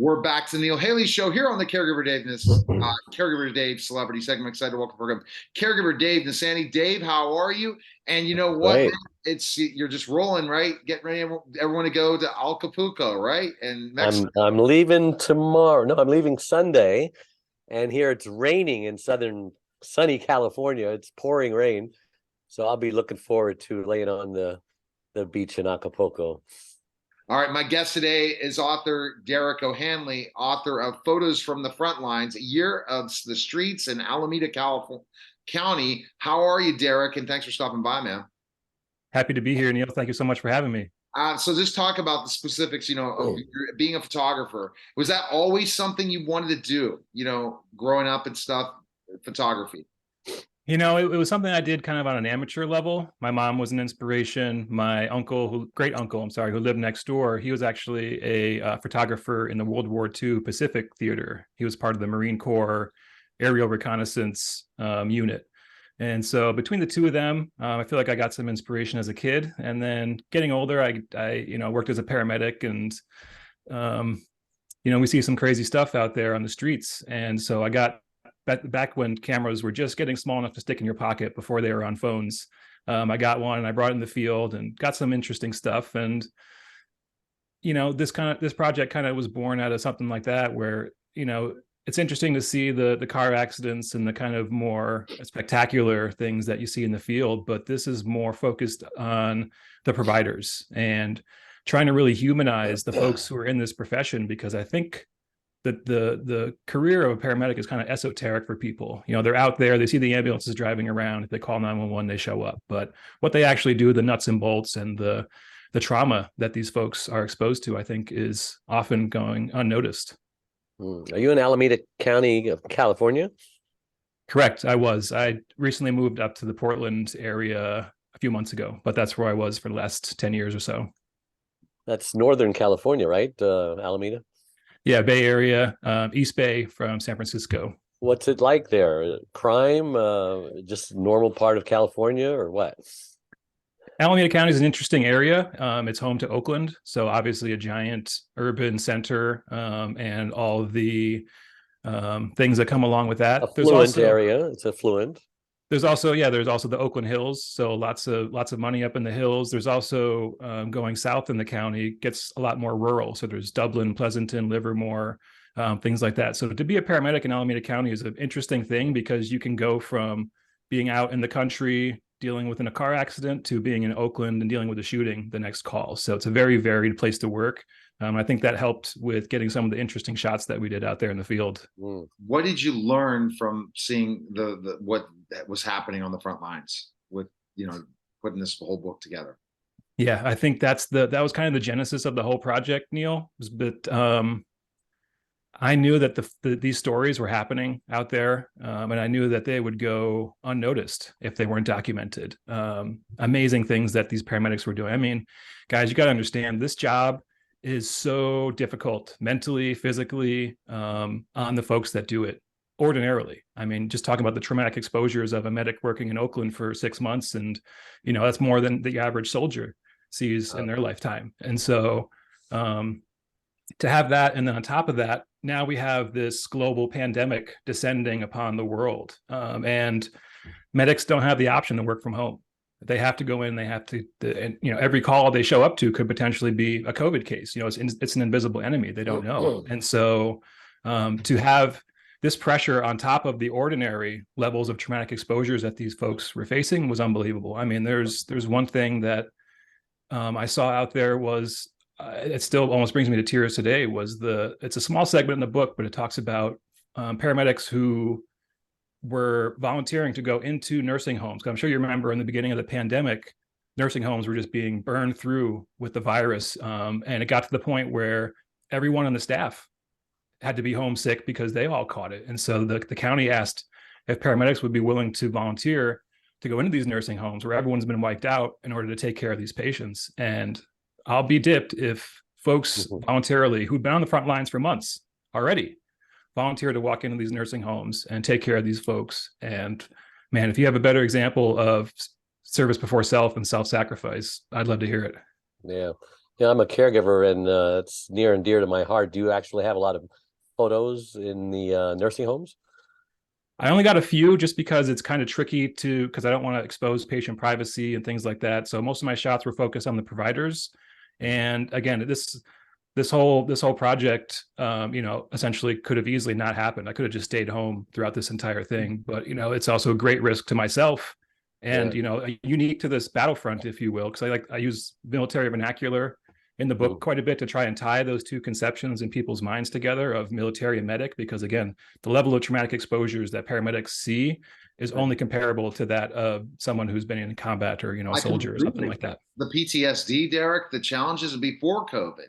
We're back to the Neil Haley Show here on the Caregiver Dave, Caregiver Dave Celebrity segment. Excited to welcome the program, Caregiver Dave Nasani. Dave, how are you? And you know what? Great. You're just rolling, right? Getting ready, everyone to go to Acapulco, right? And Mexico. I'm leaving tomorrow. No, I'm leaving Sunday, and here it's raining in southern sunny California. It's pouring rain, so I'll be looking forward to laying on the beach in Acapulco. All right, my guest today is author Derek O'Hanley, author of Photos from the Front Lines, A Year of the Streets in Alameda, California County. How are you, Derek? And thanks for stopping by, man. Happy to be here, Neil. Thank you so much for having me. So just talk about the specifics, of being a photographer. Was that always something you wanted to do, growing up and stuff, photography? It was something I did kind of on an amateur level. My mom was an inspiration. My great uncle, who lived next door, he was actually a photographer in the World War II Pacific Theater. He was part of the Marine Corps aerial reconnaissance unit. And so between the two of them, I feel like I got some inspiration as a kid. And then getting older, I worked as a paramedic, and we see some crazy stuff out there on the streets. And so I got back when cameras were just getting small enough to stick in your pocket before they were on phones. I got one and I brought it in the field and got some interesting stuff. And this project kind of was born out of something like that, where it's interesting to see the car accidents and the kind of more spectacular things that you see in the field, but this is more focused on the providers and trying to really humanize the folks who are in this profession, because I think that the career of a paramedic is kind of esoteric for people. They're out there, they see the ambulances driving around, if they call 911, they show up. But what they actually do, the nuts and bolts and the trauma that these folks are exposed to, I think is often going unnoticed. Are you in Alameda County of California? Correct. I recently moved up to the Portland area a few months ago, but that's where I was for the last 10 years or so. That's Northern California, right? Alameda? Yeah, Bay Area, East Bay from San Francisco. What's it like there? Crime, just normal part of California, or what? Alameda County is an interesting area. It's home to Oakland, so obviously a giant urban center, and all the things that come along with that. Affluent area. It's affluent. There's also the Oakland Hills, so lots of money up in the hills. There's also going south in the county gets a lot more rural. So there's Dublin, Pleasanton, Livermore, things like that. So to be a paramedic in Alameda County is an interesting thing, because you can go from being out in the country dealing with a car accident to being in Oakland and dealing with a shooting the next call. So it's a very varied place to work. I think that helped with getting some of the interesting shots that we did out there in the field. What did you learn from seeing what was happening on the front lines with, putting this whole book together? Yeah, I think that was kind of the genesis of the whole project, Neil. But I knew that these stories were happening out there, and I knew that they would go unnoticed if they weren't documented. Amazing things that these paramedics were doing. I mean, guys, you got to understand, this job is so difficult mentally, physically, on the folks that do it ordinarily. I mean, just talking about the traumatic exposures of a medic working in Oakland for 6 months, and that's more than the average soldier sees in their lifetime. And so to have that, and then on top of that, now we have this global pandemic descending upon the world, and medics don't have the option to work from home. They have to go in. They have to, and every call they show up to could potentially be a COVID case. It's an invisible enemy. They don't know. And so to have this pressure on top of the ordinary levels of traumatic exposures that these folks were facing was unbelievable. I mean, there's one thing that I saw out there was, it still almost brings me to tears today, it's a small segment in the book, but it talks about paramedics who were volunteering to go into nursing homes. I'm sure you remember in the beginning of the pandemic, nursing homes were just being burned through with the virus. And it got to the point where everyone on the staff had to be homesick because they all caught it. And so the county asked if paramedics would be willing to volunteer to go into these nursing homes where everyone's been wiped out in order to take care of these patients. And I'll be dipped if folks voluntarily, who'd been on the front lines for months already, volunteer to walk into these nursing homes and take care of these folks. And man, if you have a better example of service before self and self-sacrifice, I'd love to hear it. Yeah. Yeah, I'm a caregiver, and it's near and dear to my heart. Do you actually have a lot of photos in the nursing homes? I only got a few just because it's kind of tricky because I don't want to expose patient privacy and things like that. So most of my shots were focused on the providers. And again, this whole project, essentially could have easily not happened. I could have just stayed home throughout this entire thing. But it's also a great risk to myself, and unique to this battlefront, if you will, because I use military vernacular in the book quite a bit to try and tie those two conceptions in people's minds together of military and medic, because again, the level of traumatic exposures that paramedics see is only comparable to that of someone who's been in combat or a soldier or something like that. The PTSD, Derek, the challenges before COVID.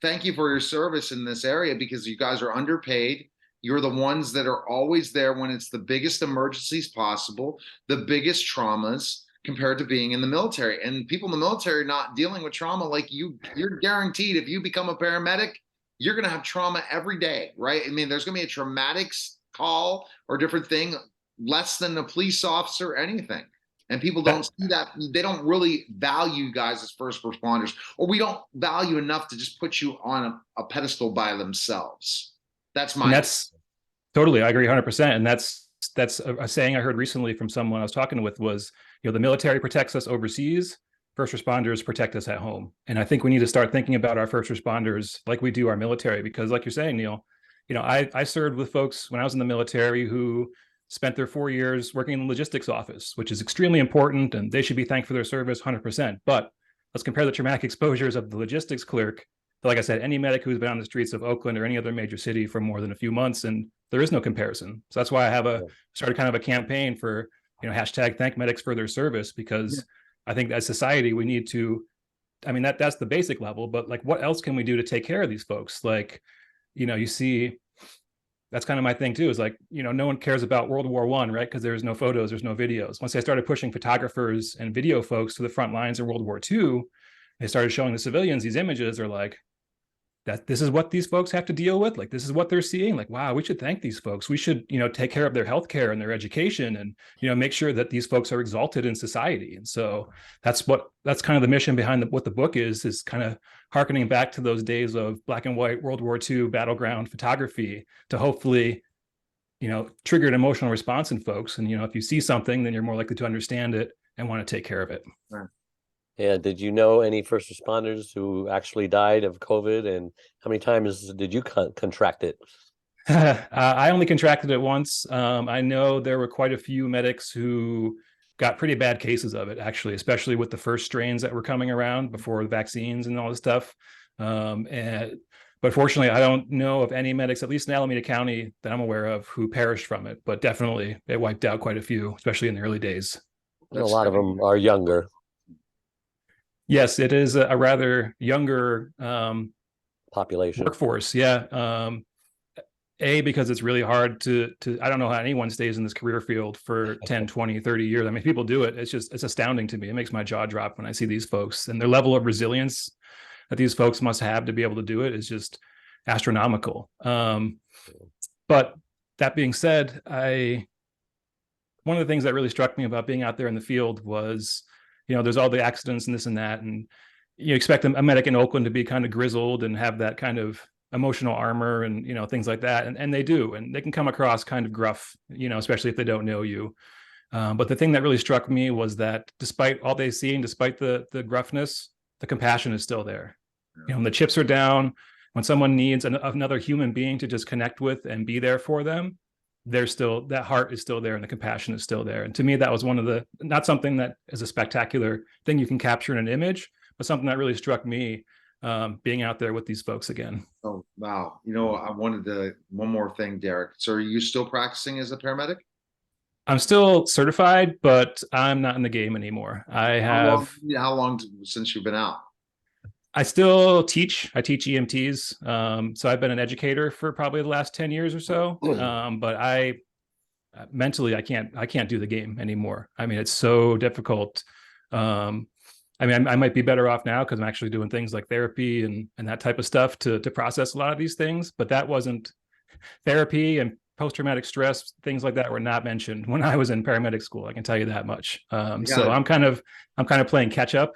Thank you for your service in this area, because you guys are underpaid. You're the ones that are always there when it's the biggest emergencies possible, the biggest traumas, compared to being in the military. And people in the military are not dealing with trauma like you. You're guaranteed if you become a paramedic, you're going to have trauma every day, right? I mean, there's going to be a traumatic call or different thing, less than a police officer, anything. And people don't see that. They don't really value you guys as first responders, or we don't value enough to just put you on a pedestal by themselves. That's totally, I agree 100%. And that's a saying I heard recently from someone I was talking with was, the military protects us overseas, first responders protect us at home. And I think we need to start thinking about our first responders like we do our military, because like you're saying, Neil, I served with folks when I was in the military who spent their 4 years working in the logistics office, which is extremely important, and they should be thanked for their service 100%. But let's compare the traumatic exposures of the logistics clerk to, like I said, any medic who's been on the streets of Oakland or any other major city for more than a few months, and there is no comparison. So that's why I started kind of a campaign for, hashtag thank medics for their service, because I think as society, we need to, that's the basic level, but like, what else can we do to take care of these folks? Like, you see, that's kind of my thing too, is like, no one cares about World War I, right? Because there's no photos, there's no videos. Once they started pushing photographers and video folks to the front lines in World War II, they started showing the civilians these images. Are like, that this is what these folks have to deal with. Like, this is what they're seeing. Like, wow, we should thank these folks. We should, take care of their healthcare and their education, and, make sure that these folks are exalted in society. And so that's kind of the mission behind what the book is kind of harkening back to those days of black and white World War II battleground photography to hopefully, trigger an emotional response in folks. And, if you see something, then you're more likely to understand it and want to take care of it. Right. Yeah. Did you know any first responders who actually died of COVID, and how many times did you contract it? I only contracted it once. I know there were quite a few medics who got pretty bad cases of it, actually, especially with the first strains that were coming around before the vaccines and all this stuff. But fortunately, I don't know of any medics, at least in Alameda County, that I'm aware of, who perished from it. But definitely, it wiped out quite a few, especially in the early days. A lot of them are younger. Yes, it is a rather younger population workforce. Yeah. Because it's really hard to I don't know how anyone stays in this career field for 10, 20, 30 years. I mean, people do it. It's astounding to me. It makes my jaw drop when I see these folks, and their level of resilience that these folks must have to be able to do it is just astronomical. But that being said, one of the things that really struck me about being out there in the field was, there's all the accidents and this and that, and you expect a medic in Oakland to be kind of grizzled and have that kind of emotional armor and, things like that. And they do, and they can come across kind of gruff, especially if they don't know you. But the thing that really struck me was that despite all they see, and despite the gruffness, the compassion is still there. When the chips are down, when someone needs another human being to just connect with and be there for them, that heart is still there, and the compassion is still there. And to me, that was not something that is a spectacular thing you can capture in an image, but something that really struck me being out there with these folks again. Oh, wow. I wanted one more thing, Derek. So are you still practicing as a paramedic? I'm still certified, but I'm not in the game anymore. How long since you've been out? I still teach. I teach EMTs. So I've been an educator for probably the last 10 years or so. But mentally, I can't do the game anymore. I mean, it's so difficult. I might be better off now because I'm actually doing things like therapy and that type of stuff to process a lot of these things. But that wasn't therapy, and post-traumatic stress, things like that were not mentioned when I was in paramedic school. I can tell you that much. So I'm kind of playing catch up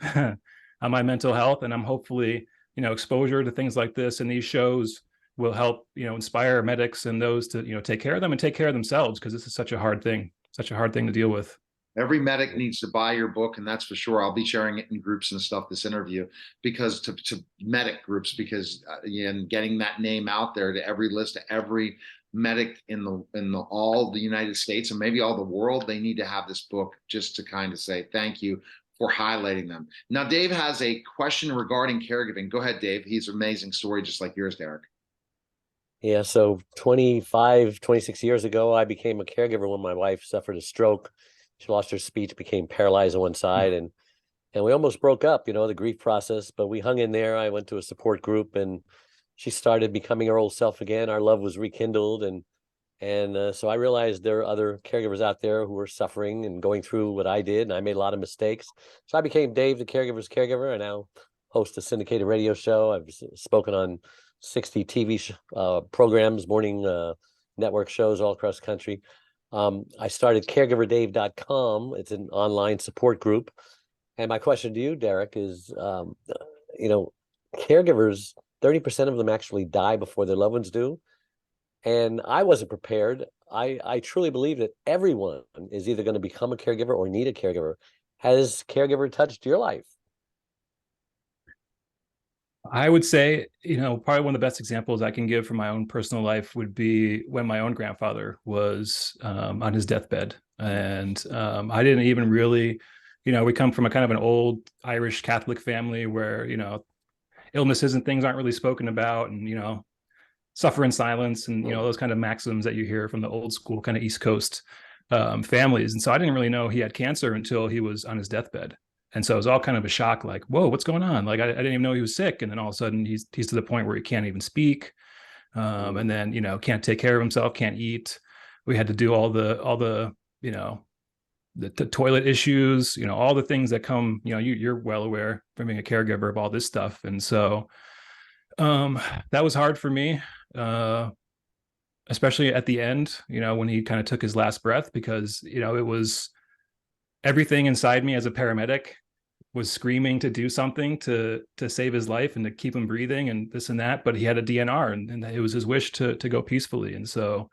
on my mental health, and I'm hopefully exposure to things like this and these shows will help, inspire medics and those to, take care of them and take care of themselves, because this is such a hard thing to deal with. Every medic needs to buy your book, and that's for sure. I'll be sharing it in groups and stuff, this interview, because to medic groups, because and getting that name out there to every list, to every medic in the all the United States and maybe all the world, they need to have this book just to kind of say thank you for highlighting them. Now, Dave has a question regarding caregiving. Go ahead, Dave. He's an amazing story, just like yours, Derek. Yeah, so 25, 26 years ago, I became a caregiver when my wife suffered a stroke. She lost her speech, became paralyzed on one side, and we almost broke up, the grief process, but we hung in there. I went to a support group, and she started becoming her old self again. Our love was rekindled, and so I realized there are other caregivers out there who were suffering and going through what I did, and I made a lot of mistakes. So I became Dave, the caregiver's caregiver. I now host a syndicated radio show. I've spoken on 60 TV programs, morning network shows all across the country. I started caregiverdave.com. It's an online support group. And my question to you, Derek, is, caregivers, 30% of them actually die before their loved ones do. And I wasn't prepared. I truly believe that everyone is either going to become a caregiver or need a caregiver. Has caregiver touched your life? I would say, probably one of the best examples I can give from my own personal life would be when my own grandfather was on his deathbed. And I didn't even really, we come from a kind of an old Irish Catholic family where, illnesses and things aren't really spoken about, and, suffer in silence, and, those kind of maxims that you hear from the old school kind of East Coast families. And so I didn't really know he had cancer until he was on his deathbed. And so it was all kind of a shock, like, whoa, what's going on? Like, I didn't even know he was sick. And then all of a sudden he's to the point where he can't even speak. And then, can't take care of himself, can't eat. We had to do all the the toilet issues, all the things that come, you're well aware from being a caregiver of all this stuff. And so that was hard for me, especially at the end, when he kind of took his last breath, because, it was everything inside me as a paramedic was screaming to do something to save his life and to keep him breathing and this and that, but he had a DNR, and it was his wish to go peacefully. And so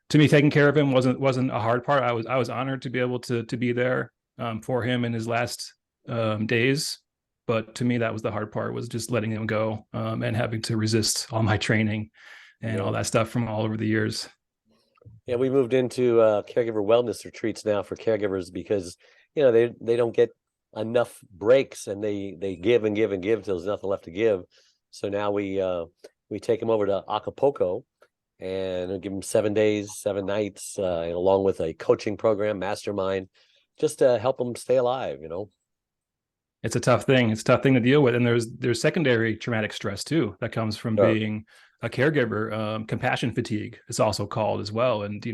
to me, taking care of him wasn't a hard part. I was honored to be able to be there for him in his last days. But to me, that was the hard part, was just letting him go and having to resist all my training and all that stuff from all over the years. Yeah, we moved into caregiver wellness retreats now for caregivers, because they don't get enough breaks, and they give and give and give till there's nothing left to give. So now we take them over to Acapulco and give them 7 days, 7 nights, along with a coaching program, mastermind, just to help them stay alive. It's a tough thing. It's a tough thing to deal with, and there's secondary traumatic stress too that comes from being a caregiver. Compassion fatigue is also called as well. And,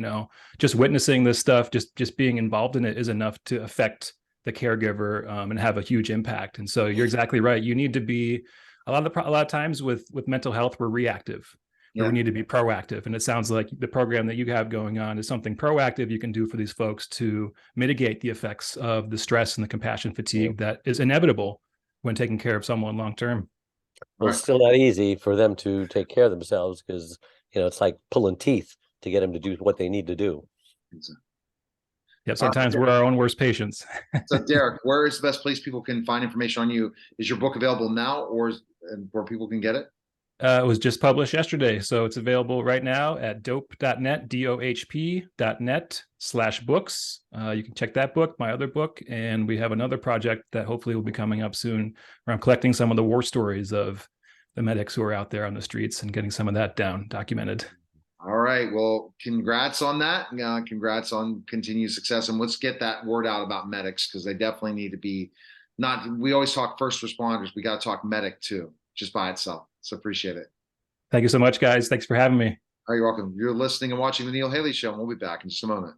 just witnessing this stuff, just being involved in it is enough to affect the caregiver and have a huge impact. And so you're exactly right. You need to be a lot of times with mental health, we're reactive. Yeah. We need to be proactive. And it sounds like the program that you have going on is something proactive you can do for these folks to mitigate the effects of the stress and the compassion fatigue that is inevitable when taking care of someone long term. Well, it's still not easy for them to take care of themselves, because, it's like pulling teeth to get them to do what they need to do. Yep, sometimes we're our own worst patients. So, Derek, where is the best place people can find information on you? Is your book available now, or where people can get it? It was just published yesterday, so it's available right now at dope.net, DOHP.net/books. You can check that book, my other book, and we have another project that hopefully will be coming up soon, where I'm collecting some of the war stories of the medics who are out there on the streets and getting some of that documented. All right. Well, congrats on that. Congrats on continued success. And let's get that word out about medics, because they definitely need to be we always talk first responders. We got to talk medic too, just by itself. So appreciate it. Thank you so much, guys. Thanks for having me. You're welcome. You're listening and watching The Neil Haley Show, and we'll be back in just a moment.